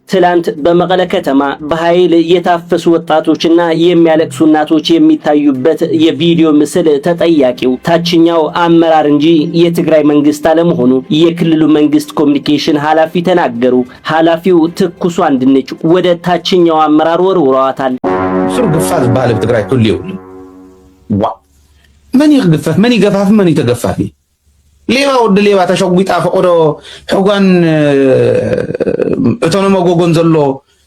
ትላንት በመቀለ ከተማ በኃይል የታፈሱ ወጣቶችና የሚያለቅሱ እናቶች የሚታዩበት የቪዲዮ ምስል ተጠያቂው ታችኛው አመራር እንጂ የትግራይ መንግስት አለመሆኑ የክልሉ መንግስት ኮሙኒኬሽን ኃላፊ ተናገሩ። ኃላፊው ትኩሱ አንድነች ወደ ታችኛው አመራር ወርውረዋታል። ሱር ግፋት ባለ ትግራይ ሁሉ ይውል ዋ ማን ይገፋፍ ማን ይገፋፍ ማን ይተገፋፍ ሌባ ወደ ሌባ ተሸጉጣ ፈቆዶ ሕጓን እቶነ መጎጎን ዘሎ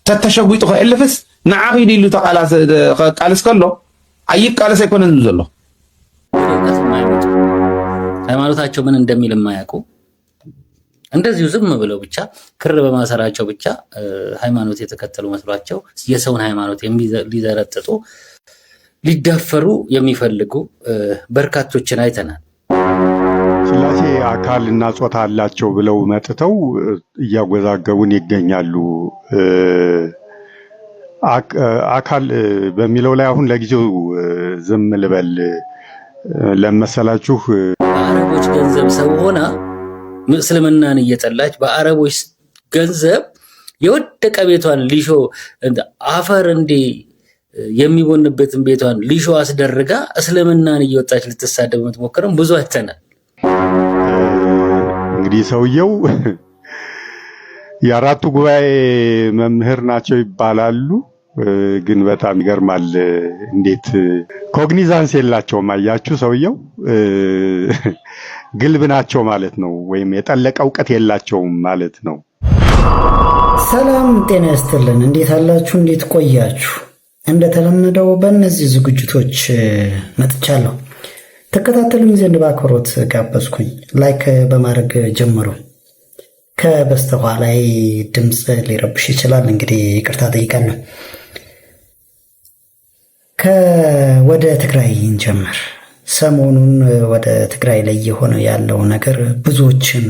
ተተሸጉጡ ከልፍስ ንዓኺ ዲሉ ተቃላስ ቃልስ ከሎ አይቅ ቃልስ አይኮነን ዘሎ ሃይማኖታቸው ምን እንደሚል የማያውቁ እንደዚሁ ዝም ብለው ብቻ ክር በማሰራቸው ብቻ ሃይማኖት የተከተሉ መስሏቸው የሰውን ሃይማኖት ሊዘረጥጡ ሊዳፈሩ የሚፈልጉ በርካቶችን አይተናል። ስላሴ አካል እና ጾታ አላቸው ብለው መጥተው እያወዛገቡን ይገኛሉ። አካል በሚለው ላይ አሁን ለጊዜው ዝም ልበል ለመሰላችሁ። በአረቦች ገንዘብ ሰው ሆና እስልምናን እየጠላች በአረቦች ገንዘብ የወደቀ ቤቷን ሊሾ አፈር እንዴ የሚቦንበትን ቤቷን ሊሾ አስደርጋ እስልምናን እየወጣች ልትሳደብ የምትሞክረም ብዙ አይተናል። እንግዲህ ሰውየው የአራቱ ጉባኤ መምህር ናቸው ይባላሉ። ግን በጣም ይገርማል። እንዴት ኮግኒዛንስ የላቸውም። አያችሁ፣ ሰውየው ግልብ ናቸው ማለት ነው፣ ወይም የጠለቀ እውቀት የላቸውም ማለት ነው። ሰላም ጤና ይስጥልን። እንዴት አላችሁ? እንዴት ቆያችሁ? እንደተለመደው በእነዚህ ዝግጅቶች መጥቻለሁ። ተከታተሉኝ ዘንድ በአክብሮት ጋበዝኩኝ። ላይክ በማድረግ ጀምሩ። ከበስተኋላ ድምፅ ሊረብሽ ይችላል፣ እንግዲህ ይቅርታ ጠይቃለሁ። ወደ ትግራይ እንጀምር። ሰሞኑን ወደ ትግራይ ላይ የሆነ ያለው ነገር ብዙዎችን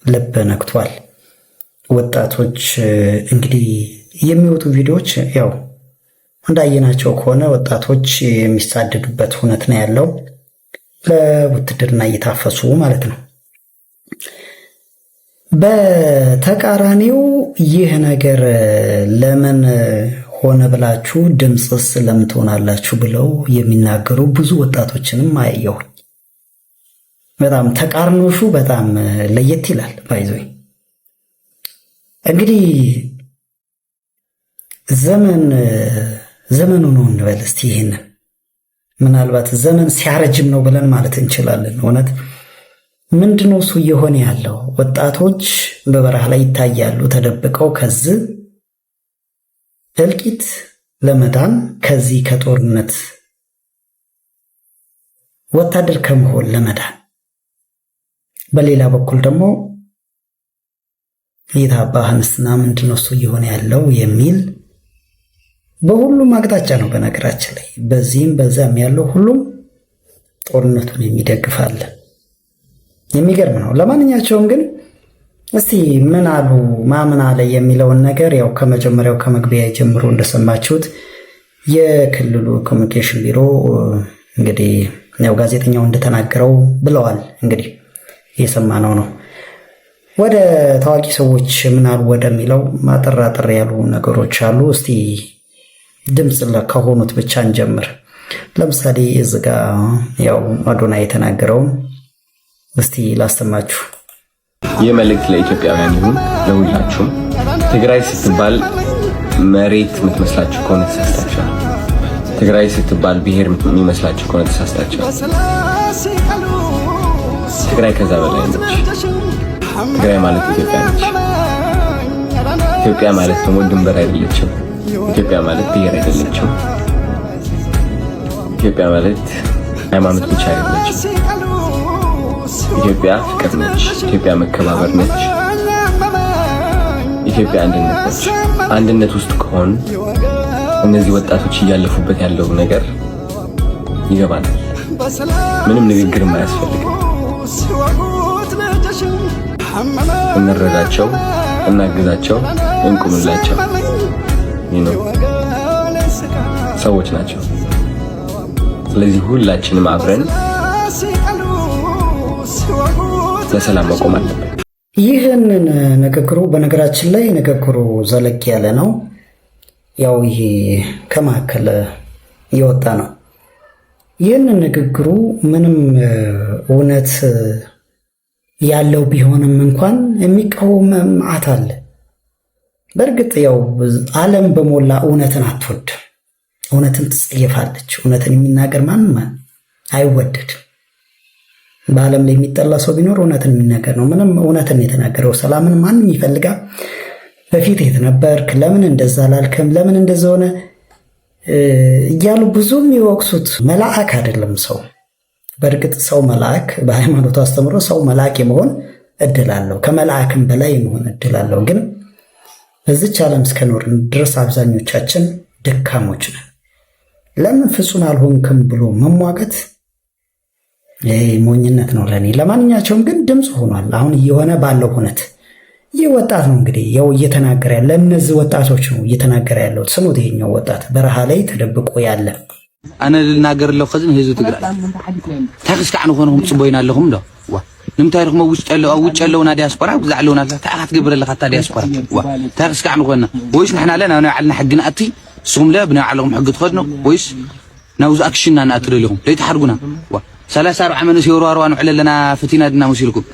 ልብ ነክቷል። ወጣቶች እንግዲህ የሚወጡ ቪዲዮዎች ያው እንዳየናቸው ከሆነ ወጣቶች የሚሳደዱበት ሁኔታ ነው ያለው። ለውትድርና እየታፈሱ ማለት ነው። በተቃራኒው ይህ ነገር ለምን ሆነ ብላችሁ ድምፅስ ለምን ትሆናላችሁ ብለው የሚናገሩ ብዙ ወጣቶችንም አየሁኝ። በጣም ተቃርኖሹ በጣም ለየት ይላል። ባይዞይ እንግዲህ ዘመኑ ነው እንበል እስቲ። ይሄንን ምናልባት ዘመን ሲያረጅም ነው ብለን ማለት እንችላለን። እውነት ምንድነው እሱ እየሆነ ያለው? ወጣቶች በበረሃ ላይ ይታያሉ ተደብቀው ከዚህ እልቂት ለመዳን ከዚህ ከጦርነት ወታደር ከመሆን ለመዳን፣ በሌላ በኩል ደግሞ የታባህንስና ምንድነው እሱ እየሆነ ያለው የሚል በሁሉም አቅጣጫ ነው። በነገራችን ላይ በዚህም በዛም ያለው ሁሉም ጦርነቱን የሚደግፋል። የሚገርም ነው። ለማንኛቸውም ግን እስቲ ምን አሉ ማምን አለ የሚለውን ነገር ያው ከመጀመሪያው ከመግቢያ ጀምሮ እንደሰማችሁት የክልሉ ኮሙኒኬሽን ቢሮ እንግዲህ ያው ጋዜጠኛው እንደተናገረው ብለዋል። እንግዲህ የሰማነው ነው። ወደ ታዋቂ ሰዎች ምን አሉ ወደሚለው ማጠራጠር ያሉ ነገሮች አሉ። እስቲ ድምጽ ከሆኑት ብቻ እንጀምር። ለምሳሌ እዚህ ጋር ያው አዶናይ የተናገረው እስቲ ላስተማችሁ። ይህ መልእክት ለኢትዮጵያውያን ይሁን ለሁላችሁም። ትግራይ ስትባል መሬት የምትመስላችሁ ከሆነ ተሳስታችኋል። ትግራይ ስትባል ብሔር የሚመስላችሁ ከሆነ ተሳስታችኋል። ትግራይ ከዛ በላይ ነች። ትግራይ ማለት ኢትዮጵያ ነች። ኢትዮጵያ ማለት ደግሞ ድንበር አይደለችም። ኢትዮጵያ ማለት ብሔር አይደለችም። ኢትዮጵያ ማለት ሃይማኖት ብቻ አይደለችም። ኢትዮጵያ ፍቅር ነች። ኢትዮጵያ መከባበር ነች። ኢትዮጵያ አንድነት ነች። አንድነት ውስጥ ከሆን እነዚህ ወጣቶች እያለፉበት ያለው ነገር ይገባናል። ምንም ንግግር አያስፈልግም። እንረዳቸው፣ እናግዛቸው፣ እንቁምላቸው። ሰዎች ናቸው። ስለዚህ ሁላችንም አብረን ለሰላም መቆም አለብን። ይህንን ንግግሩ በነገራችን ላይ ንግግሩ ዘለቅ ያለ ነው። ያው ይሄ ከማዕከል የወጣ ነው። ይህንን ንግግሩ ምንም እውነት ያለው ቢሆንም እንኳን የሚቃወም መዓት አለ። በእርግጥ ያው ዓለም በሞላ እውነትን አትወድም፣ እውነትን ትጸየፋለች። እውነትን የሚናገር ማንም አይወደድም። በዓለም ላይ የሚጠላ ሰው ቢኖር እውነትን የሚናገር ነው። ምንም እውነትን የተናገረው ሰላምን ማንም ይፈልጋል። በፊት የት ነበርክ? ለምን እንደዛ አላልክም? ለምን እንደዛ ሆነ እያሉ ብዙ የሚወቅሱት መልአክ አይደለም ሰው። በእርግጥ ሰው መልአክ በሃይማኖቱ አስተምሮ ሰው መልአክ የመሆን እድል አለው፣ ከመልአክም በላይ የመሆን እድል አለው። ግን በዚች ዓለም እስከኖርን ድረስ አብዛኞቻችን ደካሞች ነን። ለምን ፍጹም አልሆንክም ብሎ መሟገት ሞኝነት ነው ለኔ። ለማንኛቸውም ግን ድምፅ ሆኗል። አሁን እየሆነ ባለው ሁነት ይህ ወጣት ነው እንግዲህ ያው እየተናገረ ያለ ለእነዚህ ወጣቶች ነው እየተናገረ ያለው። ስሙት፣ ይሄኛው ወጣት በረሃ ላይ ተደብቆ ያለ አነ ልናገር ለሁ ከዚህ ህዝብ ትግራይ ታክስ ካዕኑ ሆነም ጽቦይና ኣለኹም ዶ ዋ ንምታይ ረክሞ ውጭ ያለውና ዲያስፖራ ብዛዕለውና ታዓት ግብረ ለካታ ዲያስፖራ ዋ ታክስ ካዕኑ ሆነ ወይስ ንሕና ለና ዓልና ሕግና ኣቲ ስኹም ለ ብና ዓለኩም ሕግ ትኸድኑ ወይስ ናውዝ ኣክሽንና ንኣትደለኹም ለይተሓርጉና ዋ 30 ዓመት ሲወራሩ አንዕለለና ፈቲና ድና መስልኩም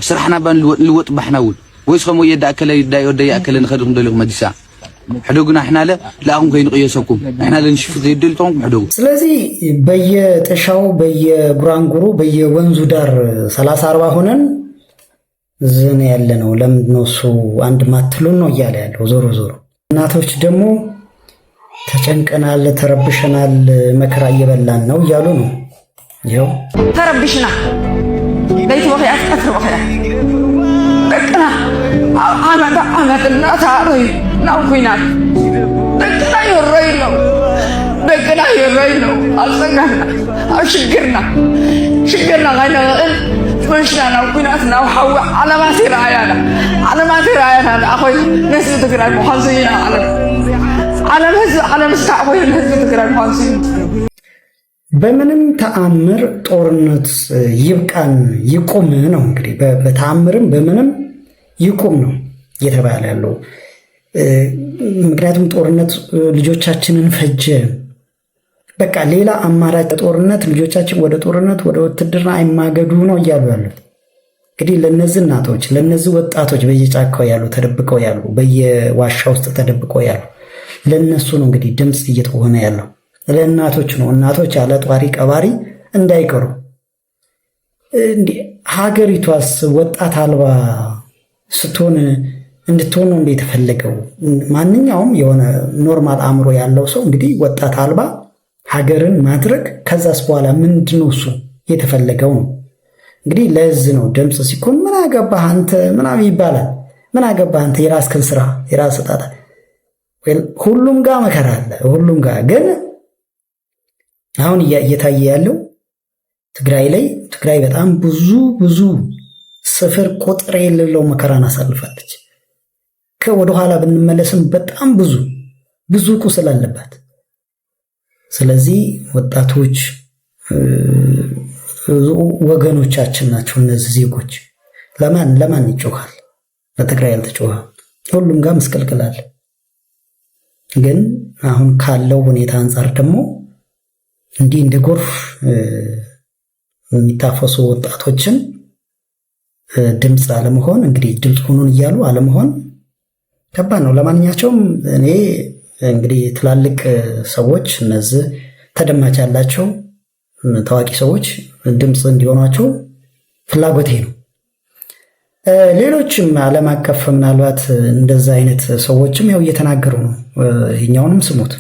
ስራሕና ባን ልወጥ ባሕናውን ወይስ ከም የዳከለ ይዳከለ ንኸድኩም ደልኩም መዲሳ ሕዶግና احنا ለአሁን ከይንቀየሰኩም احنا ለንሽፍት ይደልቶም ሕዶግ። ስለዚህ በየጥሻው በየጉራንጉሩ በየወንዙ ዳር 30 40 ሆነን ዝን ያለ ነው። ለምንድን ነው እሱ አንድ ማትሉን ነው እያለ ያለው። ዞሮ ዞሮ እናቶች ደግሞ ተጨንቀናል፣ ተረብሸናል፣ መከራ እየበላን ነው እያሉ ነው። ይኸው ተረብሽና ለይት ወኺያት ቀትር ወኺያት በቃ አመት ታሪ ነው ኩይናት በቃ ይረይ ነው አልሰጋና ሽግርና ጋይነን ትመሽና ነው ኩይናት ነው ሐዋ ዓለማት ይራያና አኾይ ነዚህ ትግራይ መሐንሲና ዓለም ስታዕወይ ነዚህ ትግራይ መሐንሲና በምንም ተአምር ጦርነት ይብቃን ይቁም ነው እንግዲህ። በተአምርም በምንም ይቁም ነው እየተባለ ያለው። ምክንያቱም ጦርነት ልጆቻችንን ፈጀ። በቃ ሌላ አማራጭ ጦርነት ልጆቻችን ወደ ጦርነት ወደ ውትድርና አይማገዱ ነው እያሉ ያሉት። እንግዲህ ለነዚህ እናቶች ለነዚህ ወጣቶች በየጫካው ያሉ ተደብቀው ያሉ በየዋሻ ውስጥ ተደብቀው ያሉ ለነሱ ነው እንግዲህ ድምጽ እየተሆነ ያለው። ለእናቶች ነው። እናቶች ያለ ጧሪ ቀባሪ እንዳይቀሩ። ሀገሪቷስ ወጣት አልባ ስትሆን እንድትሆን ነው የተፈለገው። ማንኛውም የሆነ ኖርማል አእምሮ ያለው ሰው እንግዲህ ወጣት አልባ ሀገርን ማድረግ ከዛስ በኋላ ምንድነው እሱ የተፈለገው ነው። እንግዲህ ለዚህ ነው ድምጽ ሲኮን ምን አገባህ አንተ ምናምን ይባላል። ምን አገባህ አንተ የራስህን ስራ የራስህ ጣጣ። ሁሉም ጋር መከራ አለ። ሁሉም ጋር ግን አሁን እየታየ ያለው ትግራይ ላይ ትግራይ በጣም ብዙ ስፍር ቁጥር የሌለው መከራን አሳልፋለች። ከወደ ኋላ ብንመለስም በጣም ብዙ ቁስል አለባት። ስለዚህ ወጣቶች ወገኖቻችን ናቸው እነዚህ ዜጎች። ለማን ይጮኻል? ለትግራይ ያልተጮኸ ሁሉም ጋር መስቀልቅላል። ግን አሁን ካለው ሁኔታ አንጻር ደግሞ እንዲህ እንደ ጎርፍ የሚታፈሱ ወጣቶችን ድምፅ አለመሆን እንግዲህ ድምፅ ሆኑን እያሉ አለመሆን ከባድ ነው። ለማንኛቸውም እኔ እንግዲህ ትላልቅ ሰዎች እነዚህ ተደማጭ ያላቸው ታዋቂ ሰዎች ድምፅ እንዲሆኗቸው ፍላጎቴ ነው። ሌሎችም ዓለም አቀፍ ምናልባት እንደዛ አይነት ሰዎችም ያው እየተናገሩ ነው። ይሄኛውንም ስሙት።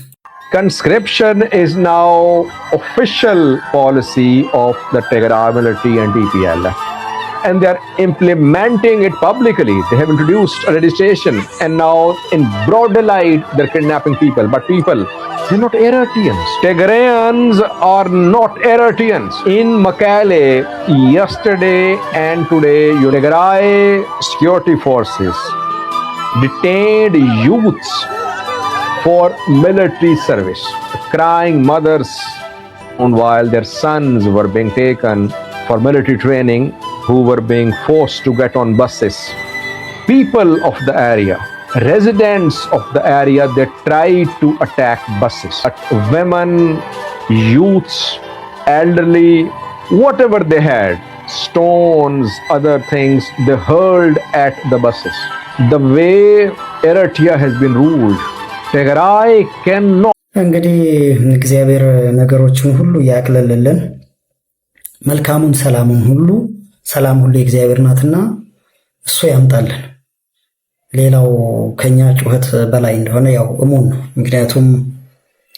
Conscription is now official policy of the Tigray military and TPLF, and they are implementing it publicly. They have introduced a legislation, and now in broad daylight they're kidnapping people. But people, they're not Eritreans. Tigrayans are not Eritreans. In Mekelle, yesterday and today, Tigray security forces detained youths for military service, crying mothers, and while their sons were being taken for military training who were being forced to get on buses. People of the area, residents of the area, they tried to attack buses. But women, youths, elderly, whatever they had, stones, other things, they hurled at the buses. The way Eritrea has been ruled, Tigray cannot. እንግዲህ እግዚአብሔር ነገሮችን ሁሉ ያቅልልልን። መልካሙን ሰላም ሁሉ የእግዚአብሔር ናትና እሱ ያምጣልን። ሌላው ከኛ ጩኸት በላይ እንደሆነ ያው እሙን ነው። ምክንያቱም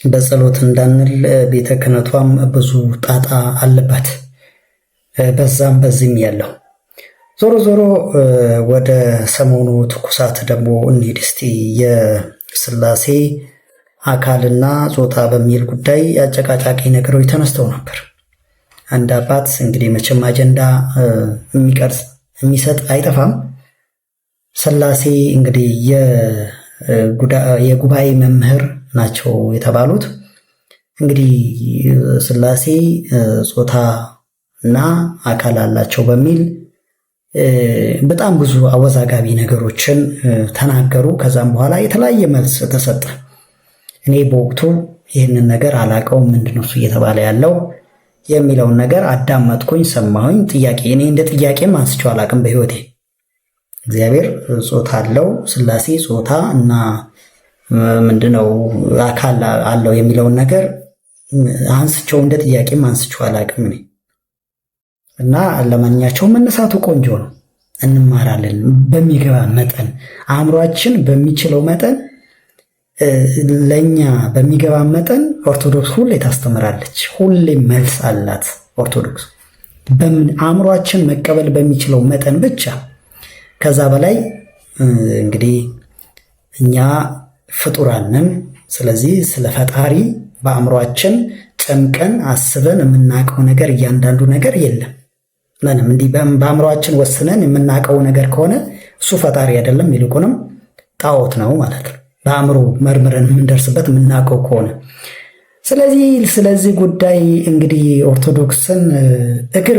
በጸሎት እንዳንል ቤተ ክህነቷም ብዙ ጣጣ አለባት፣ በዛም በዚህም ያለው። ዞሮ ወደ ሰሞኑ ትኩሳት ደግሞ እንሂድ እስቲ። የሥላሴ አካልና ጾታ በሚል ጉዳይ አጨቃጫቂ ነገሮች ተነስተው ነበር። አንድ አባት እንግዲህ መቼም አጀንዳ የሚቀርጽ የሚሰጥ አይጠፋም። ሥላሴ እንግዲህ የጉባኤ መምህር ናቸው የተባሉት። እንግዲህ ሥላሴ ጾታ እና አካል አላቸው በሚል በጣም ብዙ አወዛጋቢ ነገሮችን ተናገሩ። ከዛም በኋላ የተለያየ መልስ ተሰጠ። እኔ በወቅቱ ይህንን ነገር አላቀውም፣ ምንድነው እሱ እየተባለ ያለው የሚለውን ነገር አዳመጥኩኝ፣ ሰማሁኝ። ጥያቄ እኔ እንደ ጥያቄም አንስቼው አላቅም በህይወቴ። እግዚአብሔር ጾታ አለው፣ ሥላሴ ጾታ እና ምንድነው አካል አለው የሚለውን ነገር አንስቼው እንደ ጥያቄም አንስቼው አላቅም እኔ። እና ለማንኛቸውም መነሳቱ ቆንጆ ነው። እንማራለን በሚገባ መጠን፣ አእምሯችን በሚችለው መጠን፣ ለኛ በሚገባ መጠን። ኦርቶዶክስ ሁሌ ታስተምራለች፣ ሁሌ መልስ አላት ኦርቶዶክስ። አእምሯችን መቀበል በሚችለው መጠን ብቻ። ከዛ በላይ እንግዲህ እኛ ፍጡራን ነን። ስለዚህ ስለ ፈጣሪ በአእምሯችን ጨምቀን አስበን የምናውቀው ነገር እያንዳንዱ ነገር የለም። ምንም እንዲህ በአእምሯችን ወስነን የምናውቀው ነገር ከሆነ እሱ ፈጣሪ አይደለም፣ ይልቁንም ጣዖት ነው ማለት ነው። በአእምሮ መርምረን የምንደርስበት የምናውቀው ከሆነ። ስለዚህ ጉዳይ እንግዲህ ኦርቶዶክስን እግር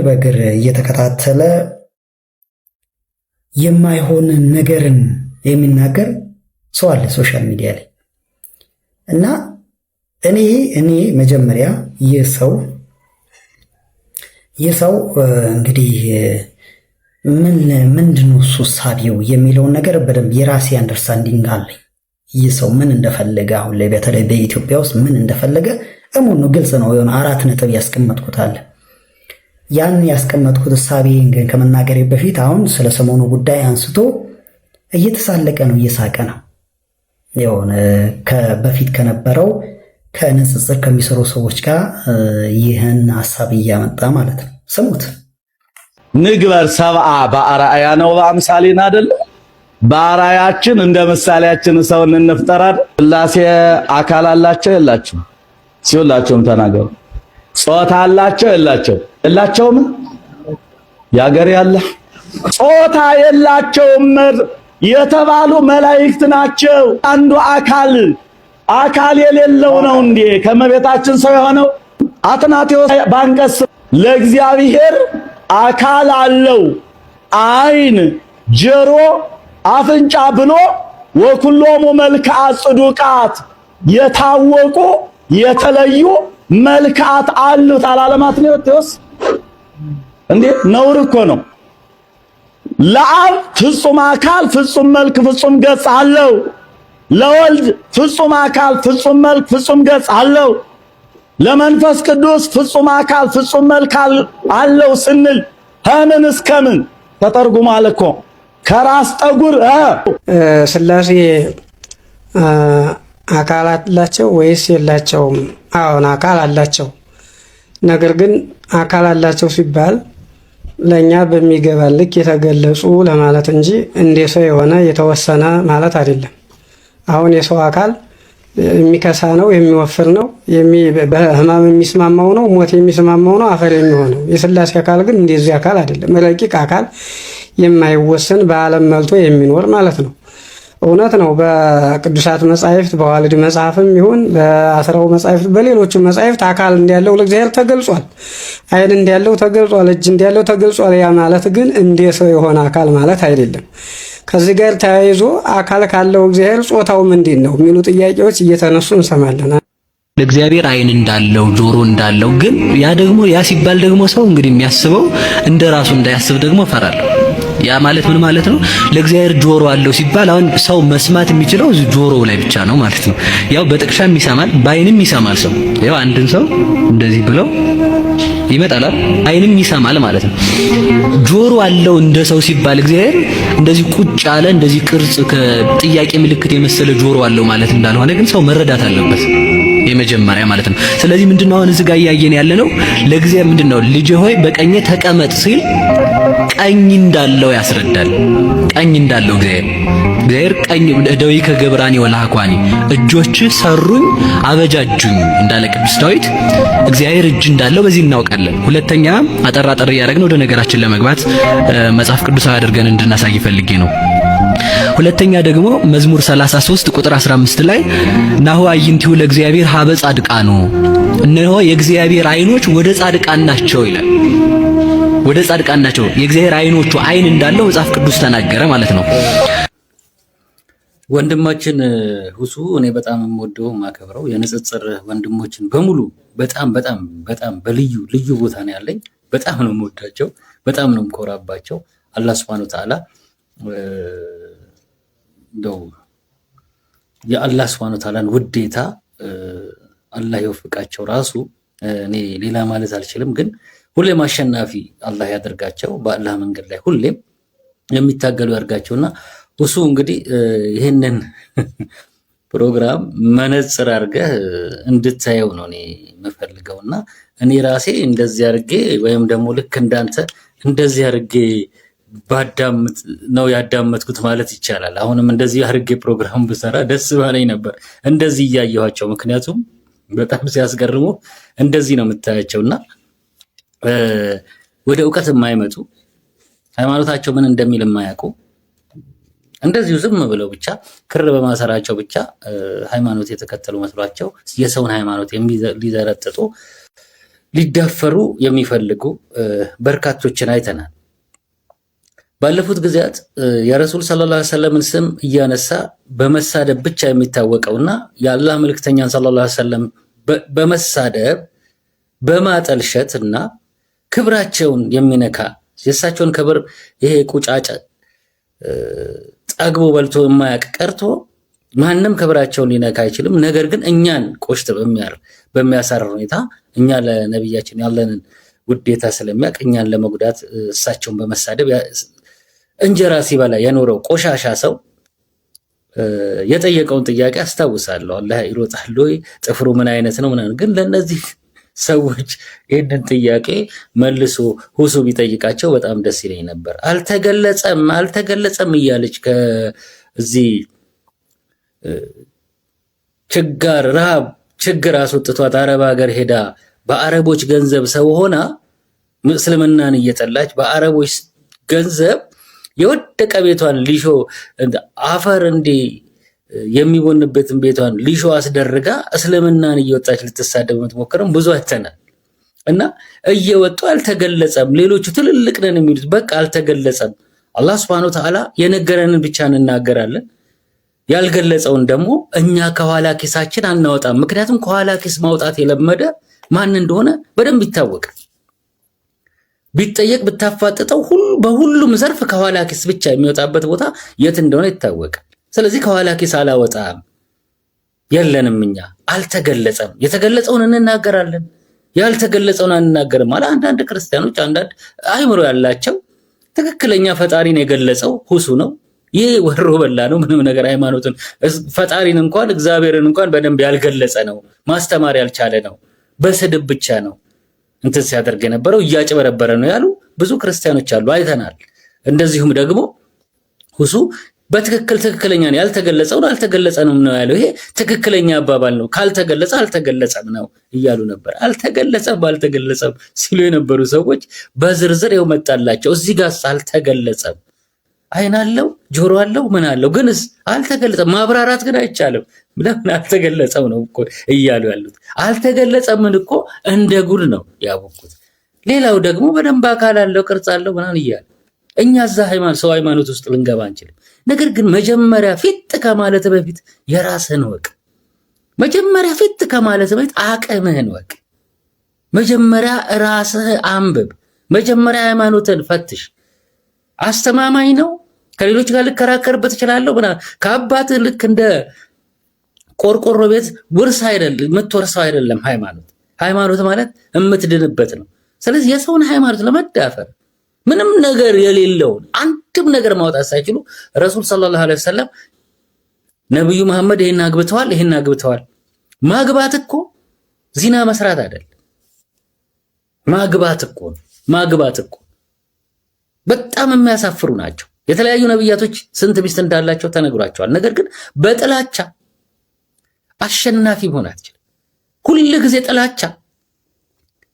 በእግር እየተከታተለ የማይሆን ነገርን የሚናገር ሰው አለ ሶሻል ሚዲያ ላይ። እና እኔ መጀመሪያ ይህ ሰው እንግዲህ ምንድነው እሱ ሳቢው የሚለውን ነገር በደንብ የራሴ አንደርስታንዲንግ አለኝ። ይህ ሰው ምን እንደፈለገ አሁን ላይ በተለይ በኢትዮጵያ ውስጥ ምን እንደፈለገ እሙን ነው፣ ግልጽ ነው። የሆነ 4 ነጥብ ያስቀመጥኩት አለ። ያን ያስቀመጥኩት ሳቢን ግን ከመናገሬ በፊት አሁን ስለ ሰሞኑ ጉዳይ አንስቶ እየተሳለቀ ነው፣ እየሳቀ ነው። የሆነ በፊት ከነበረው ከንጽጽር ከሚሰሩ ሰዎች ጋር ይህን ሐሳብ እያመጣ ማለት ነው። ስሙት። ንግበር ሰብአ በአርአያነ ወበአምሳሊነ አይደል? በአርአያችን እንደ ምሳሌያችን ሰውን እንፍጠር አይደል? ሥላሴ አካል አላቸው የላቸው? ሲውላቸውም ተናገሩ። ጾታ አላቸው የላቸውም? ያገር ያለ ጾታ የላቸውም የተባሉ መላእክት ናቸው። አንዱ አካል የሌለው ነው እንዴ ከመቤታችን ሰው የሆነው? አትናቴዎስ ባንቀስ ለእግዚአብሔር አካል አለው፣ አይን፣ ጆሮ፣ አፍንጫ ብሎ ወኩሎሙ መልክዓ ጽዱቃት የታወቁ የተለዩ መልክዓት አሉት አላለም አትናቴዎስ? እንዴ ነውር እኮ ነው። ለአብ ፍጹም አካል ፍጹም መልክ ፍጹም ገጽ አለው። ለወልድ ፍጹም አካል ፍጹም መልክ ፍጹም ገጽ አለው። ለመንፈስ ቅዱስ ፍጹም አካል ፍጹም መልክ አለው ስንል ከምን እስከምን ተተርጉሟል እኮ ከራስ ጠጉር ሥላሴ አካል አላቸው ወይስ የላቸውም? አዎን አካል አላቸው። ነገር ግን አካል አላቸው ሲባል ለኛ በሚገባ ልክ የተገለጹ ለማለት እንጂ እንደ ሰው የሆነ የተወሰነ ማለት አይደለም። አሁን የሰው አካል የሚከሳ ነው፣ የሚወፍር ነው፣ በህማም የሚስማማው ነው፣ ሞት የሚስማማው ነው፣ አፈር የሚሆነው። የሥላሴ አካል ግን እንደዚህ አካል አይደለም። ረቂቅ አካል የማይወሰን በዓለም መልቶ የሚኖር ማለት ነው። እውነት ነው። በቅዱሳት መጻሕፍት በዋልድ መጽሐፍም ይሁን በአስራው መጻሕፍት በሌሎቹ መጻሕፍት አካል እንዲያለው ለእግዚአብሔር ተገልጿል። ዓይን እንዲያለው ተገልጿል። እጅ እንዲያለው ተገልጿል። ያ ማለት ግን እንደ ሰው የሆነ አካል ማለት አይደለም። ከዚህ ጋር ተያይዞ አካል ካለው እግዚአብሔር ጾታው ምንድን ነው የሚሉ ጥያቄዎች እየተነሱ እንሰማለን። ለእግዚአብሔር ዓይን እንዳለው ጆሮ እንዳለው ግን ያ ሲባል ደግሞ ሰው እንግዲህ የሚያስበው እንደራሱ እንዳያስብ ደግሞ ፈራለሁ። ያ ማለት ምን ማለት ነው? ለእግዚአብሔር ጆሮ አለው ሲባል አሁን ሰው መስማት የሚችለው ጆሮው ላይ ብቻ ነው ማለት ነው። ያው በጥቅሻም ይሰማል፣ በዓይንም ይሰማል። ሰው ያው አንድን ሰው እንደዚህ ብለው ይመጣል፣ ዓይንም ይሰማል ማለት ነው። ጆሮ አለው እንደ ሰው ሲባል እግዚአብሔር እንደዚህ ቁጭ ያለ እንደዚህ ቅርጽ ከጥያቄ ምልክት የመሰለ ጆሮ አለው ማለት እንዳልሆነ ግን ሰው መረዳት አለበት የመጀመሪያ ማለት ነው። ስለዚህ ምንድነው አሁን እዚህ ጋር እያየን ያለ ነው ለእግዚአብሔር ምንድነው ልጄ ሆይ በቀኜ ተቀመጥ ሲል ቀኝ እንዳለው ያስረዳል። ቀኝ እንዳለው እግዚአብሔር ቀኝ ደዊከ ገብራኒ ወላኳኒ እጆች ሰሩኝ አበጃጁኝ እንዳለ ቅዱስ ዳዊት እግዚአብሔር እጅ እንዳለው በዚህ እናውቃለን። ሁለተኛ አጠር እያደረግን ወደ ነገራችን ለመግባት መጽሐፍ ቅዱሳዊ አድርገን እንድናሳይ ፈልጌ ነው። ሁለተኛ ደግሞ መዝሙር 33 ቁጥር 15 ላይ ናሁ አዕይንቲሁ ለእግዚአብሔር ሀበ ጻድቃኑ እነሆ የእግዚአብሔር ዓይኖች ወደ ጻድቃን ናቸው ይላል። ወደ ጻድቃን ናቸው የእግዚአብሔር ዓይኖቹ ዓይን እንዳለው መጽሐፍ ቅዱስ ተናገረ ማለት ነው። ወንድማችን ሁሱ እኔ በጣም የምወደው ማከብረው የንጽጽር ወንድሞችን በሙሉ በጣም በልዩ ቦታ ነው ያለኝ። በጣም ነው የምወዳቸው፣ በጣም ነው የምኮራባቸው። አላህ Subhanahu Wa Ta'ala እንደው የአላህ Subhanahu Wa Ta'ala ውዴታ አላህ ይወፍቃቸው። ራሱ እኔ ሌላ ማለት አልችልም፣ ግን ሁሌም አሸናፊ አላህ ያደርጋቸው። በአላህ መንገድ ላይ ሁሌም የሚታገሉ ያርጋቸውና ሁሱ እንግዲህ ይሄንን ፕሮግራም መነጽር አድርገህ እንድታየው ነው እኔ የምፈልገውና እኔ ራሴ እንደዚህ አድርጌ ወይም ደግሞ ልክ እንዳንተ እንደዚህ አድርጌ ባዳምጥ ነው ያዳመጥኩት ማለት ይቻላል። አሁንም እንደዚህ አድርጌ ፕሮግራም ብሰራ ደስ ባለኝ ነበር እንደዚህ እያየኋቸው። ምክንያቱም በጣም ሲያስገርሙ እንደዚህ ነው የምታያቸውና ወደ ዕውቀት የማይመጡ ሃይማኖታቸው ምን እንደሚል የማያውቁ እንደዚሁ ዝም ብለው ብቻ ክር በማሰራቸው ብቻ ሃይማኖት የተከተሉ መስሏቸው የሰውን ሃይማኖት ሊዘረጥጡ ሊዳፈሩ የሚፈልጉ በርካቶችን አይተናል። ባለፉት ጊዜያት የረሱል ሰለላሁ ዐለይሂ ወሰለም ስም እያነሳ በመሳደብ ብቻ የሚታወቀውና የአላህ መልእክተኛን ሰለላሁ ዐለይሂ ወሰለም በመሳደብ በማጠልሸትና ክብራቸውን የሚነካ የእሳቸውን ክብር ይሄ ቁጫጭ ጠግቦ በልቶ የማያውቅ ቀርቶ ማንም ክብራቸውን ሊነካ አይችልም። ነገር ግን እኛን ቆሽት በሚያሳር ሁኔታ እኛ ለነብያችን ያለንን ውዴታ ስለሚያውቅ እኛን ለመጉዳት እሳቸውን በመሳደብ እንጀራ ሲበላ የኖረው ቆሻሻ ሰው የጠየቀውን ጥያቄ አስታውሳለሁ። አላህ ይሮጣል ወይ ጥፍሩ ምን አይነት ነው ምናምን። ግን ለነዚህ ሰዎች ይህንን ጥያቄ መልሶ ሁሱ ቢጠይቃቸው በጣም ደስ ይለኝ ነበር። አልተገለጸም እያለች ከዚህ ረሃብ ችግር አስወጥቷት አረብ ሀገር ሄዳ በአረቦች ገንዘብ ሰው ሆና እስልምናን እየጠላች በአረቦች ገንዘብ የወደቀ ቤቷን ሊሾ አፈር እንዲ የሚቦንበትን ቤቷን ሊሾ አስደርጋ እስልምናን እየወጣች ልትሳደብ የምትሞክረው ብዙ አይተናል። እና እየወጡ አልተገለጸም። ሌሎቹ ትልልቅ ነን የሚሉት በቃ አልተገለጸም። አላህ Subhanahu Wa Ta'ala የነገረንን ብቻ እንናገራለን። ያልገለጸውን ደግሞ እኛ ከኋላ ኪሳችን አናወጣም። ምክንያቱም ከኋላ ኪስ ማውጣት የለመደ ማን እንደሆነ በደንብ ይታወቃል። ቢጠየቅ ብታፋጥጠው በሁሉም ዘርፍ ከኋላ ኪስ ብቻ የሚወጣበት ቦታ የት እንደሆነ ይታወቃል። ስለዚህ ከኋላ ኪስ አላወጣም የለንም። እኛ አልተገለጸም። የተገለጸውን እንናገራለን፣ ያልተገለጸውን አንናገርም። ማለት አንዳንድ ክርስቲያኖች አንዳንድ አይምሮ ያላቸው ትክክለኛ ፈጣሪን የገለጸው ሁሱ ነው። ይሄ ወሮ በላ ነው። ምንም ነገር ሃይማኖትን ፈጣሪን እንኳን እግዚአብሔርን እንኳን በደንብ ያልገለጸ ነው። ማስተማር ያልቻለ ነው። በስድብ ብቻ ነው እንትን ሲያደርግ የነበረው፣ እያጭበረበረ ነው ያሉ ብዙ ክርስቲያኖች አሉ፣ አይተናል። እንደዚሁም ደግሞ ሁሱ በትክክል ትክክለኛ ነው ያልተገለጸውን አልተገለጸንም ነው ያለው። ይሄ ትክክለኛ አባባል ነው። ካልተገለጸ አልተገለጸም ነው እያሉ ነበር። አልተገለጸም ሲሉ የነበሩ ሰዎች በዝርዝር ይኸው መጣላቸው። እዚህ ጋር አልተገለጸም አይን አለው ጆሮ አለው ምን አለው ግንስ አልተገለጸም። ማብራራት ግን አይቻልም። ለምን አልተገለጸም ነው እኮ እያሉ ያሉት። አልተገለጸምን እኮ እንደ ጉድ ነው ያወቁት። ሌላው ደግሞ በደንብ አካል አለው ቅርጽ አለው ምናምን እያለ እኛ እዛ ሰው ሃይማኖት ውስጥ ልንገባ አንችልም። ነገር ግን መጀመሪያ ፊት ከማለት በፊት የራስህን ወቅ። መጀመሪያ ፊት ከማለት በፊት አቅምህን ወቅ። መጀመሪያ ራስህ አንብብ። መጀመሪያ ሃይማኖትን ፈትሽ። አስተማማኝ ነው? ከሌሎች ጋር ልከራከርበት እችላለሁ ምናምን። ከአባትህ ልክ እንደ ቆርቆሮ ቤት ውርስ አይደለም የምትወርሰው አይደለም ሃይማኖት። ሃይማኖት ማለት የምትድንበት ነው። ስለዚህ የሰውን ሃይማኖት ለመዳፈር ምንም ነገር የሌለውን አንድም ነገር ማውጣት ሳይችሉ ረሱል ሰለላሁ ዐለይሂ ወሰለም ነብዩ መሐመድ ይሄን አግብተዋል። ማግባት እኮ ዚና መስራት አይደለም። ማግባት እኮ በጣም የሚያሳፍሩ ናቸው። የተለያዩ ነብያቶች ስንት ሚስት እንዳላቸው ተነግሯቸዋል። ነገር ግን በጥላቻ አሸናፊ መሆን አትችልም። ሁል ጊዜ ጥላቻ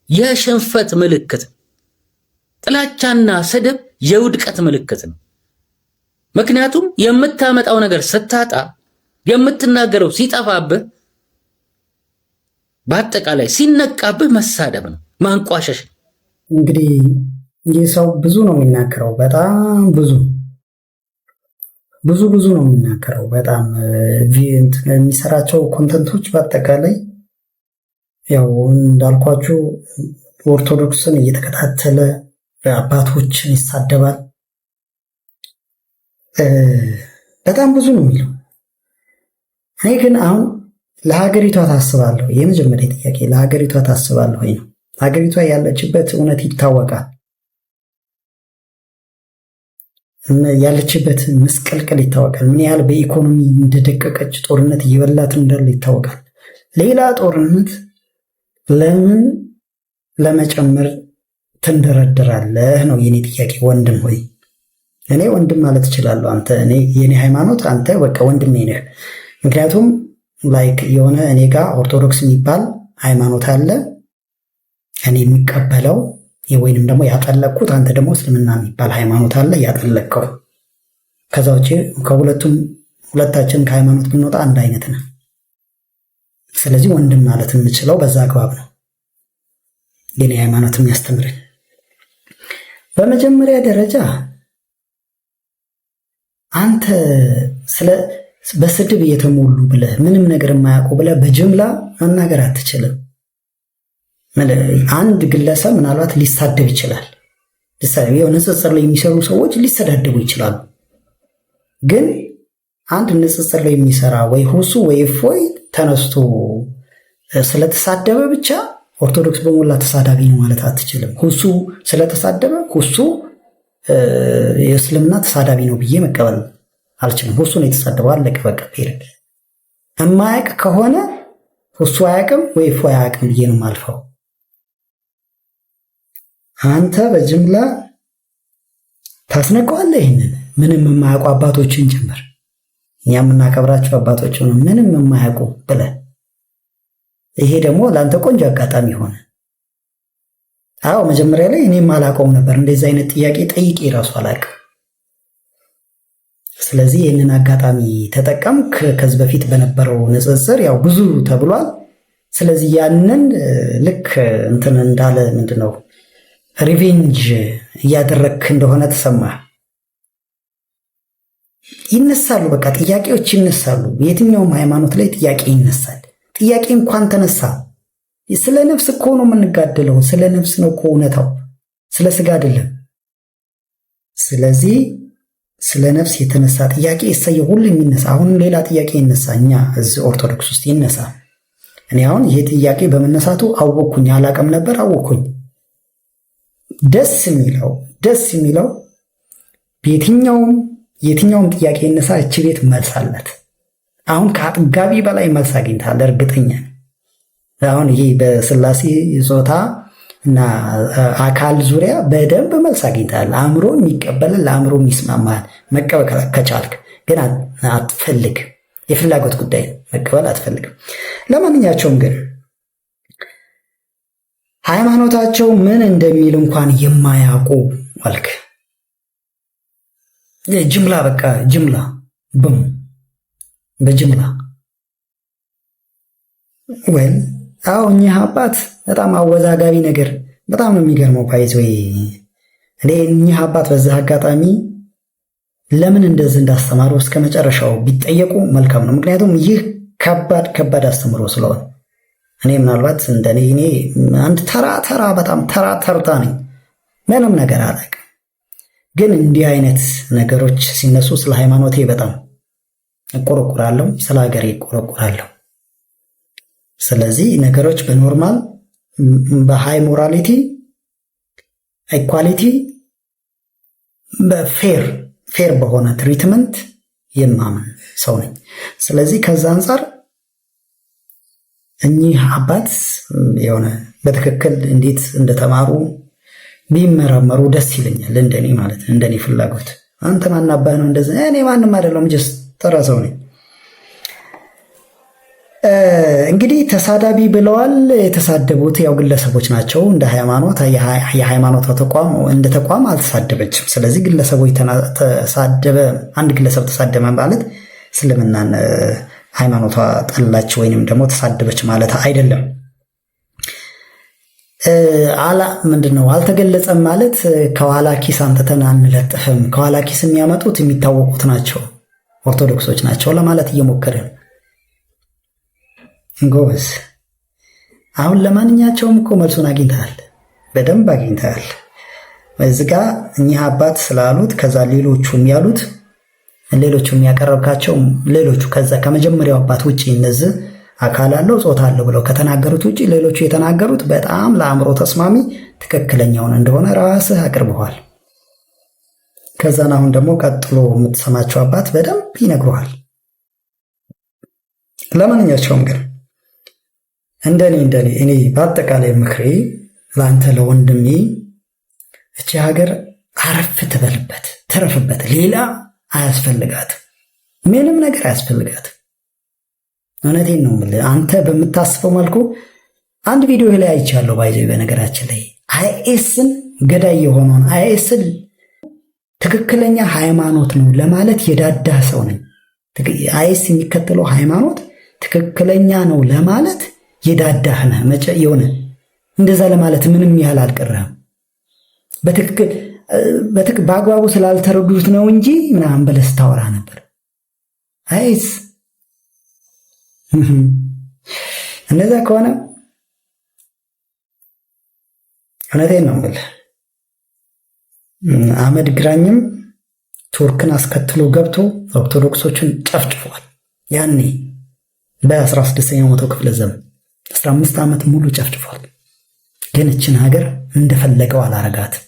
የሽንፈት ምልክት፣ ጥላቻና ስድብ የውድቀት ምልክት ነው። ምክንያቱም የምታመጣው ነገር ስታጣ፣ የምትናገረው ሲጠፋብህ፣ በአጠቃላይ ሲነቃብህ መሳደብ ነው፣ ማንቋሸሽ። እንግዲህ ይህ ሰው ብዙ ነው የሚናገረው፣ በጣም ብዙ ነው የሚናገረው። በጣም የሚሰራቸው ኮንተንቶች በአጠቃላይ ያው እንዳልኳችሁ ኦርቶዶክስን እየተከታተለ አባቶችን ይሳደባል። በጣም ብዙ ነው የሚለው። እኔ ግን አሁን ለሀገሪቷ ታስባለሁ? የመጀመሪያ ጥያቄ ለሀገሪቷ ታስባለሁ ወይ ነው። ሀገሪቷ ያለችበት እውነት ይታወቃል። ያለችበት ምስቅልቅል ይታወቃል። ምን ያህል በኢኮኖሚ እንደደቀቀች፣ ጦርነት እየበላት እንዳለ ይታወቃል። ሌላ ጦርነት ለምን ለመጨመር ትንደረደራለህ ነው የኔ ጥያቄ። ወንድም ሆይ እኔ ወንድም ማለት እችላለሁ። አንተ የኔ ሃይማኖት አንተ በቃ ወንድሜ ነህ። ምክንያቱም ላይክ የሆነ እኔ ጋር ኦርቶዶክስ የሚባል ሃይማኖት አለ እኔ የሚቀበለው ወይንም ደግሞ ያጠለቅኩት፣ አንተ ደግሞ እስልምና የሚባል ሃይማኖት አለ ያጠለቅከው። ከዛ ውጭ ሁለታችን ከሃይማኖት ብንወጣ አንድ አይነት ነው። ስለዚህ ወንድም ማለት የምችለው በዛ አግባብ ነው የኔ ሃይማኖት የሚያስተምረኝ። በመጀመሪያ ደረጃ አንተ በስድብ የተሞሉ ብለህ ምንም ነገር የማያውቁ ብለህ በጅምላ መናገር አትችልም። አንድ ግለሰብ ምናልባት ሊሳደብ ይችላል። የሆነ ንጽጽር ላይ የሚሰሩ ሰዎች ሊሰዳደቡ ይችላሉ። ግን አንድ ንጽጽር ላይ የሚሰራ ወይ ሁሱ ወይ እፎይ ተነስቶ ስለተሳደበ ብቻ ኦርቶዶክስ በሞላ ተሳዳቢ ነው ማለት አትችልም። ሁሱ ስለተሳደበ ሁሱ የእስልምና ተሳዳቢ ነው ብዬ መቀበል አልችልም። ሁሱ ነው የተሳደበው፣ አለቀ በቃ ፔሪድ። የማያውቅ ከሆነ ሁሱ አያውቅም ወይ እፎይ አያውቅም ብዬ ነው የማልፈው። አንተ በጅምላ ታስነቀዋለህ ይህንን ምንም የማያውቁ አባቶችን ጭምር፣ እኛ የምናከብራቸው አባቶች ሆነ ምንም የማያውቁ ብለህ። ይሄ ደግሞ ለአንተ ቆንጆ አጋጣሚ ሆነ። አዎ መጀመሪያ ላይ እኔም አላውቀውም ነበር፣ እንደዚህ አይነት ጥያቄ ጠይቄ ራሱ አላውቅም። ስለዚህ ይህንን አጋጣሚ ተጠቀምክ። ከዚህ በፊት በነበረው ንጽጽር ያው ብዙ ተብሏል። ስለዚህ ያንን ልክ እንትን እንዳለ ምንድነው ሪቬንጅ እያደረግክ እንደሆነ ተሰማ። ይነሳሉ፣ በቃ ጥያቄዎች ይነሳሉ። የትኛውም ሃይማኖት ላይ ጥያቄ ይነሳል። ጥያቄ እንኳን ተነሳ፣ ስለ ነፍስ እኮ ነው የምንጋደለው። ስለ ነፍስ ነው እኮ እውነታው፣ ስለ ስጋ አይደለም። ስለዚህ ስለ ነፍስ የተነሳ ጥያቄ እሰየው፣ ሁሉ የሚነሳ አሁንም ሌላ ጥያቄ ይነሳ። እኛ እዚህ ኦርቶዶክስ ውስጥ ይነሳ። እኔ አሁን ይሄ ጥያቄ በመነሳቱ አወኩኝ፣ አላቅም ነበር አወኩኝ። ደስ የሚለው የትኛውም ጥያቄ ይነሳ እቺ ቤት መልስ አላት። አሁን ከአጥጋቢ በላይ መልስ አግኝታል፣ እርግጠኛ ነኝ። አሁን ይሄ በስላሴ ጾታ እና አካል ዙሪያ በደንብ መልስ አግኝታል። አእምሮ የሚቀበል ለአእምሮ የሚስማማል መቀበል ከቻልክ፣ ግን አትፈልግ። የፍላጎት ጉዳይ መቀበል አትፈልግም። ለማንኛቸውም ግን ሃይማኖታቸው ምን እንደሚል እንኳን የማያውቁ አልክ። ጅምላ በቃ ጅምላ ብም በጅምላ ወይ አው እኚህ አባት በጣም አወዛጋቢ ነገር በጣም ነው የሚገርመው። ፓይዝ ወይ እኔ እኚህ አባት በዚህ አጋጣሚ ለምን እንደዚህ እንዳስተማሩ እስከ መጨረሻው ቢጠየቁ መልካም ነው። ምክንያቱም ይህ ከባድ አስተምሮ ስለሆነ እኔ ምናልባት እንደኔ እኔ አንድ ተራ በጣም ተርታ ነኝ። ምንም ነገር አላውቅም። ግን እንዲህ አይነት ነገሮች ሲነሱ ስለ ሃይማኖቴ በጣም እቆረቆራለሁ፣ ስለ ሀገሬ እቆረቆራለሁ። ስለዚህ ነገሮች በኖርማል በሃይ ሞራሊቲ ኢኳሊቲ ፌር በሆነ ትሪትመንት የማምን ሰው ነኝ። ስለዚህ ከዛ አንጻር እኚህ አባት የሆነ በትክክል እንዴት እንደተማሩ ቢመረመሩ ደስ ይለኛል። እንደኔ ማለት እንደኔ ፍላጎት። አንተ ማናባህ ነው እንደዚህ? እኔ ማንም አይደለም፣ ጀስት ተራ ሰው ነኝ። እንግዲህ ተሳዳቢ ብለዋል። የተሳደቡት ያው ግለሰቦች ናቸው። እንደ ሃይማኖት የሃይማኖት ተቋም እንደ ተቋም አልተሳደበችም። ስለዚህ ግለሰቦች ተሳደበ፣ አንድ ግለሰብ ተሳደበ ማለት እስልምናን ሃይማኖቷ ጠላች ወይንም ደግሞ ተሳደበች ማለት አይደለም። ምንድነው አልተገለጸም ማለት ከኋላ ኪስ አምጥተን አንለጥፍም። ከኋላ ኪስ የሚያመጡት የሚታወቁት ናቸው፣ ኦርቶዶክሶች ናቸው ለማለት እየሞከረ ነው። ጎበዝ። አሁን ለማንኛቸውም እኮ መልሱን አግኝተሃል፣ በደንብ አግኝተሃል። እዚህ ጋ እኚህ አባት ስላሉት ከዛ ሌሎቹም ያሉት ሌሎቹም ያቀረብካቸው ሌሎቹ ከዛ ከመጀመሪያው አባት ውጪ እነዚህ አካል አለው ጾታ አለው ብለው ከተናገሩት ውጪ ሌሎቹ የተናገሩት በጣም ለአእምሮ ተስማሚ ትክክለኛውን እንደሆነ ራስህ አቅርበዋል። ከዛን አሁን ደግሞ ቀጥሎ የምትሰማቸው አባት በደንብ ይነግሩሃል። ለማንኛቸውም ግን እንደኔ እኔ በአጠቃላይ ምክሬ ለአንተ ለወንድሜ እቺ ሀገር አረፍ ትበልበት፣ ተረፍበት። ሌላ አያስፈልጋትም፣ ምንም ነገር አያስፈልጋትም። እውነቴን ነው የምልህ። አንተ በምታስበው መልኩ አንድ ቪዲዮ ላይ አይቻለሁ። ባይዘይ በነገራችን ላይ አይኤስን ገዳይ የሆነውን አይኤስን ትክክለኛ ሃይማኖት ነው ለማለት የዳዳ ሰው ነኝ። አይኤስ የሚከተለው ሃይማኖት ትክክለኛ ነው ለማለት የዳዳህ ነህ። መቼ የሆነ እንደዛ ለማለት ምንም ያህል አልቀረህም። በትክክል በአግባቡ ስላልተረዱት ነው እንጂ ምናምን ብለህ ስታወራ ነበር። አይስ እንደዛ ከሆነ እውነቴን ነው የምልህ። አህመድ ግራኝም ቱርክን አስከትሎ ገብቶ ኦርቶዶክሶችን ጨፍጭፏል። ያኔ በ16ኛው መቶ ክፍለ ዘመን 15 ዓመት ሙሉ ጨፍጭፏል። ግን እችን ሀገር እንደፈለገው አላረጋትም።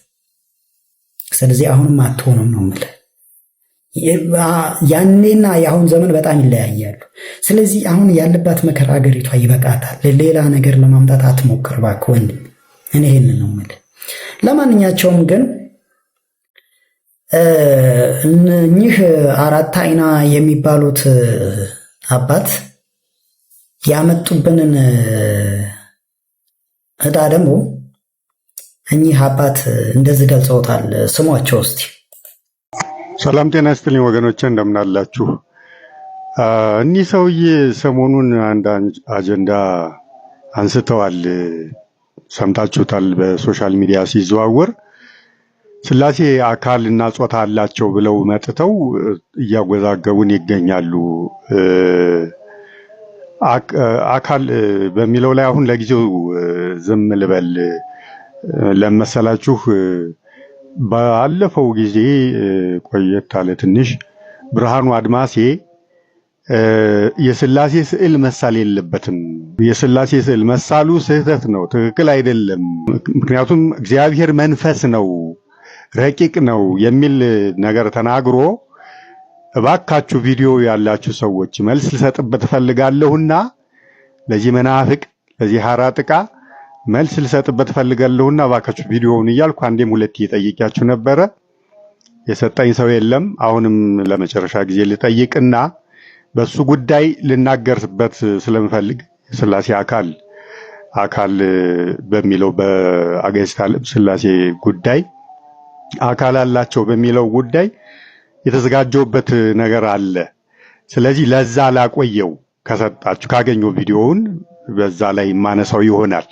ስለዚህ አሁንም አትሆንም ነው የምልህ። ያኔና የአሁን ዘመን በጣም ይለያያሉ። ስለዚህ አሁን ያለባት መከራ ሀገሪቷ ይበቃታል። ሌላ ነገር ለማምጣት አትሞክር እባክህ ወንድም። እኔ ይሄንን ነው የምልህ። ለማንኛቸውም ግን እኚህ አራት አይና የሚባሉት አባት ያመጡብንን ዕዳ ደግሞ እኚህ አባት እንደዚህ ገልጸውታል። ስሟቸው እስቲ። ሰላም ጤና ይስጥልኝ ወገኖቼ፣ እንደምናላችሁ። እኒህ ሰውዬ ሰሞኑን አንድ አጀንዳ አንስተዋል፣ ሰምታችሁታል። በሶሻል ሚዲያ ሲዘዋወር ስላሴ አካል እና ጾታ አላቸው ብለው መጥተው እያወዛገቡን ይገኛሉ። አካል በሚለው ላይ አሁን ለጊዜው ዝም ልበል ለመሰላችሁ። ባለፈው ጊዜ ቆየት አለ ትንሽ ብርሃኑ አድማሴ የስላሴ ስዕል መሳል የለበትም፣ የስላሴ ስዕል መሳሉ ስህተት ነው፣ ትክክል አይደለም፣ ምክንያቱም እግዚአብሔር መንፈስ ነው፣ ረቂቅ ነው የሚል ነገር ተናግሮ እባካችሁ ቪዲዮ ያላችሁ ሰዎች መልስ ልሰጥበት ፈልጋለሁና ለዚህ መናፍቅ ለዚህ ሐራጥቃ መልስ ልሰጥበት ፈልጋለሁና እባካችሁ ቪዲዮውን እያልኩ አንዴም ሁለቴ ጠይቂያችሁ ነበረ። የሰጠኝ ሰው የለም። አሁንም ለመጨረሻ ጊዜ ልጠይቅና በሱ ጉዳይ ልናገርበት ስለምፈልግ ስላሴ አካል በሚለው በአጋዕዝተ ዓለም ስላሴ ጉዳይ አካል አላቸው በሚለው ጉዳይ የተዘጋጀውበት ነገር አለ። ስለዚህ ለዛ ላቆየው ከሰጣችሁ ካገኘው ቪዲዮውን በዛ ላይ ማነሳው ይሆናል።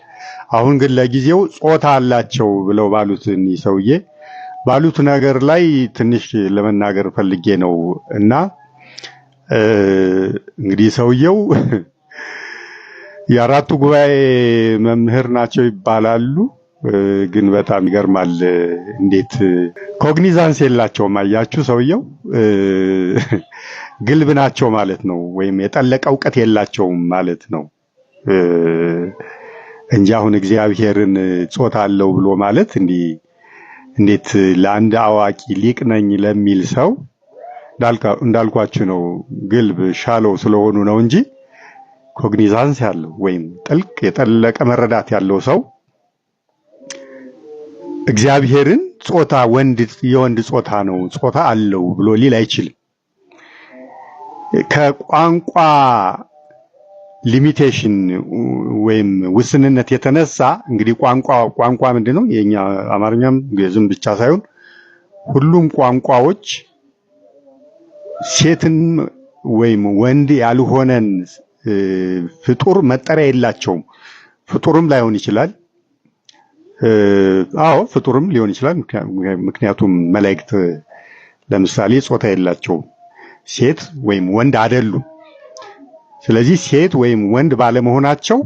አሁን ግን ለጊዜው ጾታ አላቸው ብለው ባሉት ሰውዬ ባሉት ነገር ላይ ትንሽ ለመናገር ፈልጌ ነው እና እንግዲህ ሰውየው የአራቱ ጉባኤ መምህር ናቸው ይባላሉ። ግን በጣም ይገርማል። እንዴት ኮግኒዛንስ የላቸውም። አያችሁ ሰውየው ግልብ ናቸው ማለት ነው፣ ወይም የጠለቀ እውቀት የላቸውም ማለት ነው እንጂ አሁን እግዚአብሔርን ጾታ አለው ብሎ ማለት እንዴት ለአንድ አዋቂ ሊቅ ነኝ ለሚል ሰው እንዳልኳችሁ ነው፣ ግልብ ሻለው ስለሆኑ ነው እንጂ ኮግኒዛንስ ያለው ወይም ጥልቅ የጠለቀ መረዳት ያለው ሰው እግዚአብሔርን ጾታ የወንድ ጾታ ነው ጾታ አለው ብሎ ሊል አይችልም። ከቋንቋ ሊሚቴሽን ወይም ውስንነት የተነሳ እንግዲህ ቋንቋ ምንድነው? የኛ አማርኛም ግዕዝም ብቻ ሳይሆን ሁሉም ቋንቋዎች ሴትን ወይም ወንድ ያልሆነን ፍጡር መጠሪያ የላቸውም። ፍጡርም ላይሆን ይችላል። ፍጡርም ሊሆን ይችላል። ምክንያቱም መላእክት ለምሳሌ ጾታ የላቸውም፣ ሴት ወይም ወንድ አይደሉም። ስለዚህ ሴት ወይም ወንድ ባለመሆናቸው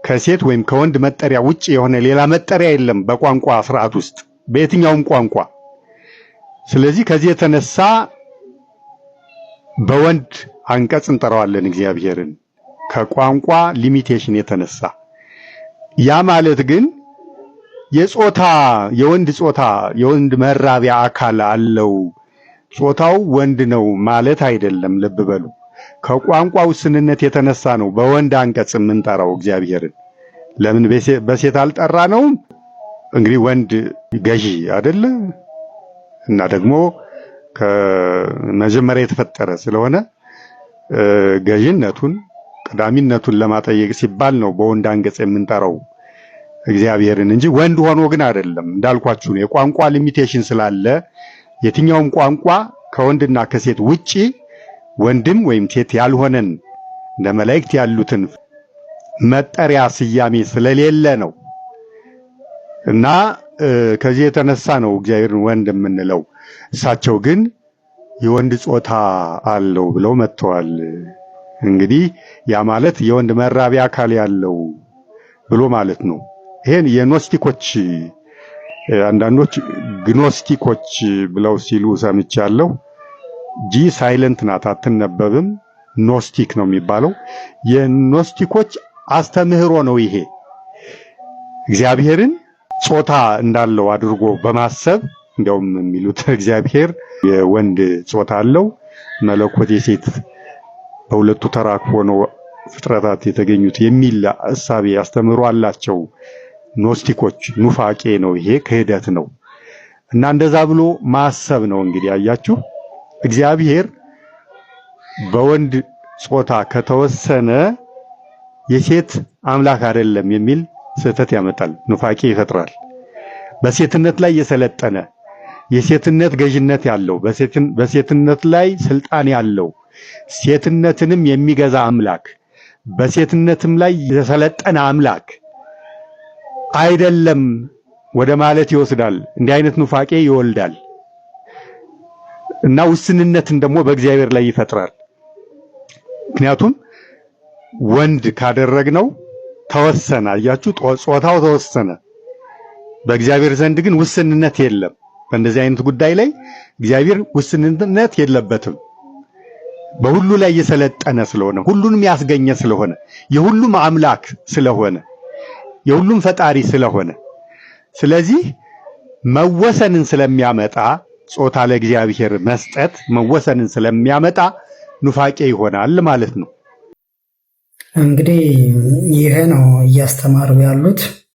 ከሴት ወይም ከወንድ መጠሪያ ውጪ የሆነ ሌላ መጠሪያ የለም በቋንቋ ስርዓት ውስጥ በየትኛውም ቋንቋ። ስለዚህ ከዚህ የተነሳ በወንድ አንቀጽ እንጠራዋለን እግዚአብሔርን ከቋንቋ ሊሚቴሽን የተነሳ። ያ ማለት ግን የወንድ መራቢያ አካል አለው ጾታው ወንድ ነው ማለት አይደለም። ልብ በሉ። ከቋንቋ ውስንነት የተነሳ ነው በወንድ አንቀጽ የምንጠራው እግዚአብሔርን። ለምን በሴት አልጠራ ነው? እንግዲህ ወንድ ገዢ አይደለ እና ደግሞ ከመጀመሪያ የተፈጠረ ስለሆነ ገዢነቱን ቀዳሚነቱን ለማጠየቅ ሲባል ነው በወንድ አንቀጽ የምንጠራው እግዚአብሔርን እንጂ ወንድ ሆኖ ግን አይደለም። እንዳልኳችሁ ነው የቋንቋ ሊሚቴሽን ስላለ የትኛውም ቋንቋ ከወንድና ከሴት ውጪ ወንድም ወይም ሴት ያልሆነን እንደ መላእክት ያሉትን መጠሪያ ስያሜ ስለሌለ ነው። እና ከዚህ የተነሳ ነው እግዚአብሔርን ወንድ የምንለው። እሳቸው ግን የወንድ ጾታ አለው ብለው መጥተዋል። እንግዲህ ያ ማለት የወንድ መራቢያ አካል ያለው ብሎ ማለት ነው። ይሄን የኖስቲኮች አንዳንዶች ግኖስቲኮች ብለው ሲሉ ሰምቻለሁ። ጂ ሳይለንት ናት፣ አትነበብም። ኖስቲክ ነው የሚባለው። የኖስቲኮች አስተምህሮ ነው ይሄ። እግዚአብሔርን ጾታ እንዳለው አድርጎ በማሰብ እንደውም የሚሉት እግዚአብሔር የወንድ ጾታ አለው፣ መለኮት የሴት በሁለቱ ተራክቦ ነው ፍጥረታት የተገኙት የሚል እሳቤ አስተምህሮ አላቸው ኖስቲኮች። ኑፋቄ ነው ይሄ፣ ክህደት ነው። እና እንደዛ ብሎ ማሰብ ነው እንግዲህ አያችሁ። እግዚአብሔር በወንድ ጾታ ከተወሰነ የሴት አምላክ አይደለም የሚል ስህተት ያመጣል፣ ኑፋቄ ይፈጥራል። በሴትነት ላይ የሰለጠነ የሴትነት ገዥነት ያለው በሴትነት ላይ ስልጣን ያለው ሴትነትንም የሚገዛ አምላክ በሴትነትም ላይ የሰለጠነ አምላክ አይደለም ወደ ማለት ይወስዳል። እንዲህ አይነት ኑፋቄ ይወልዳል እና ውስንነትን ደግሞ በእግዚአብሔር ላይ ይፈጥራል። ምክንያቱም ወንድ ካደረግነው ተወሰነ። አያችሁ፣ ጾታው ተወሰነ። በእግዚአብሔር ዘንድ ግን ውስንነት የለም። በእንደዚህ አይነት ጉዳይ ላይ እግዚአብሔር ውስንነት የለበትም። በሁሉ ላይ የሰለጠነ ስለሆነ ሁሉንም ያስገኘ ስለሆነ የሁሉም አምላክ ስለሆነ የሁሉም ፈጣሪ ስለሆነ ስለዚህ መወሰንን ስለሚያመጣ ጾታ ለእግዚአብሔር መስጠት መወሰንን ስለሚያመጣ ኑፋቄ ይሆናል ማለት ነው። እንግዲህ ይሄ ነው እያስተማሩ ያሉት።